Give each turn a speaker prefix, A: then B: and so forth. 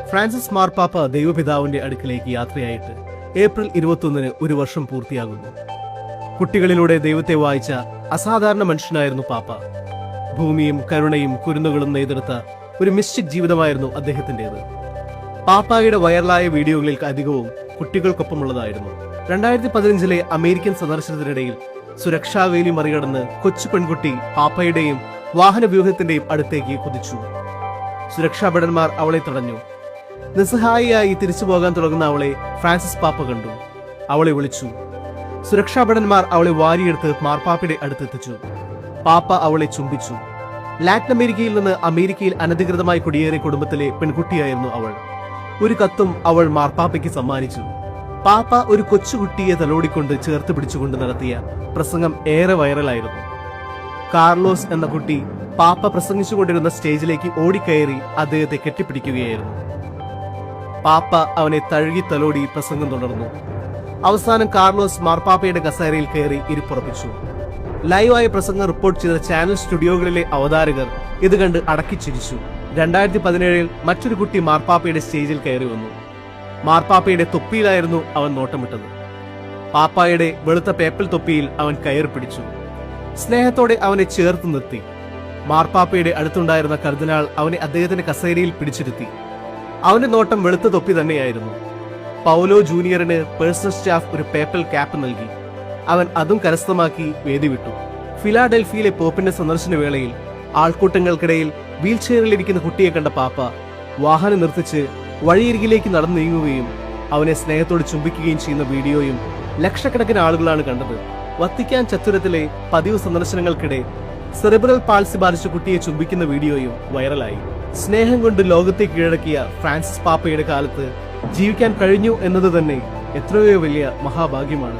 A: Francis മാർപ്പാപ്പ ദൈവപിതാവിന്റെ അടുക്കിലേക്ക് യാത്രയായിട്ട് April 21 ഒരു വർഷം പൂർത്തിയാകുന്നു. കുട്ടികളിലൂടെ ദൈവത്തെ വായിച്ച അസാധാരണ മനുഷ്യനായിരുന്നു പാപ്പ. ഭൂമിയും കരുണയും കുരുന്നുകളും നെയ്തെടുത്ത ഒരു മിസ്റ്റിക് ജീവിതമായിരുന്നു അദ്ദേഹത്തിൻ്റെത്. പാപ്പായുടെ വൈറലായ വീഡിയോകളിൽ അധികവും കുട്ടികൾക്കൊപ്പമുള്ളതായിരുന്നു. 2015 അമേരിക്കൻ സന്ദർശനത്തിനിടയിൽ സുരക്ഷാവേലി മറികടന്ന് കൊച്ചു പെൺകുട്ടി പാപ്പയുടെയും വാഹനവ്യൂഹത്തിന്റെയും അടുത്തേക്ക് കുതിച്ചു. സുരക്ഷാഭടന്മാർ അവളെ തടഞ്ഞു. നിസ്സഹായിയായി തിരിച്ചു പോകാൻ തുടങ്ങുന്ന അവളെ ഫ്രാൻസിസ് പാപ്പ കണ്ടു. അവളെ വിളിച്ചു. സുരക്ഷാഭടന്മാർ അവളെ വാരിയെടുത്ത് മാർപ്പാപ്പയുടെ അടുത്തെത്തിച്ചു. പാപ്പ അവളെ ചുംബിച്ചു. ലാറ്റിൻ അമേരിക്കയിൽ നിന്ന് അമേരിക്കയിൽ അനധികൃതമായി കുടിയേറിയ കുടുംബത്തിലെ പെൺകുട്ടിയായിരുന്നു അവൾ. ഒരു കത്തും അവൾ മാർപ്പാപ്പയ്ക്ക് സമ്മാനിച്ചു. പാപ്പ ഒരു കൊച്ചുകുട്ടിയെ തലോടിക്കൊണ്ട് ചേർത്ത് പിടിച്ചുകൊണ്ട് നടത്തിയ പ്രസംഗം ഏറെ വൈറലായിരുന്നു. കാർലോസ് എന്ന കുട്ടി പാപ്പ പ്രസംഗിച്ചുകൊണ്ടിരുന്ന സ്റ്റേജിലേക്ക് ഓടിക്കയറി അദ്ദേഹത്തെ കെട്ടിപ്പിടിക്കുകയായിരുന്നു. പാപ്പ അവനെ തഴുകി തലോടി പ്രസംഗം തുടർന്നു. അവസാനം കാർലോസ് മാർപ്പാപ്പയുടെ കസേരയിൽ കയറി ഇരിപ്പുറപ്പിച്ചു. ലൈവായ പ്രസംഗം റിപ്പോർട്ട് ചെയ്ത ചാനൽ സ്റ്റുഡിയോകളിലെ അവതാരകർ ഇത് കണ്ട് അടക്കി ചിരിച്ചു. 2017 മറ്റൊരു കുട്ടി മാർപ്പാപ്പയുടെ സ്റ്റേജിൽ കയറി വന്നു. മാർപ്പാപ്പയുടെ തൊപ്പിയിലായിരുന്നു അവൻ നോട്ടമിട്ടത്. പാപ്പായുടെ വെളുത്ത പേപ്പൽ തൊപ്പിയിൽ അവൻ കയറി പിടിച്ചു. സ്നേഹത്തോടെ അവനെ ചേർത്ത് നിർത്തി. മാർപ്പാപ്പയുടെ അടുത്തുണ്ടായിരുന്ന കർദിനാൾ അവനെ അദ്ദേഹത്തിന്റെ കസേരയിൽ പിടിച്ചിരുത്തി. അവന്റെ നോട്ടം വെളുത്ത തൊപ്പി തന്നെയായിരുന്നു. പൗലോ ജൂനിയറിന് പേഴ്സണൽ സ്റ്റാഫ് ഒരു പേപ്പൽ ക്യാപ്പ് നൽകി. അവൻ അതും കരസ്ഥമാക്കി വേദി വിട്ടു. ഫിലാഡൽഫിയയിലെ പോപ്പിന്റെ സന്ദർശന വേളയിൽ ആൾക്കൂട്ടങ്ങൾക്കിടയിൽ വീൽചെയറിലിരിക്കുന്ന കുട്ടിയെ കണ്ട പാപ്പ വാഹനം നിർത്തിച്ച് വഴിയരികിലേക്ക് നടന്നു നീങ്ങുകയും അവനെ സ്നേഹത്തോട് ചുംബിക്കുകയും ചെയ്യുന്ന വീഡിയോയും ലക്ഷക്കണക്കിന് ആളുകളാണ് കണ്ടത്. വത്തിക്കാൻ ചത്തുരത്തിലെ പതിവ് സന്ദർശനങ്ങൾക്കിടെ സെറിബ്രൽ പാൾസി ബാധിച്ച കുട്ടിയെ ചുംബിക്കുന്ന വീഡിയോയും വൈറലായി. സ്നേഹം കൊണ്ട് ലോകത്തെ കീഴടക്കിയ ഫ്രാൻസിസ് പാപ്പയുടെ കാലത്ത് ജീവിക്കാൻ കഴിഞ്ഞു എന്നത് തന്നെ എത്രയോ വലിയ മഹാഭാഗ്യമാണ്.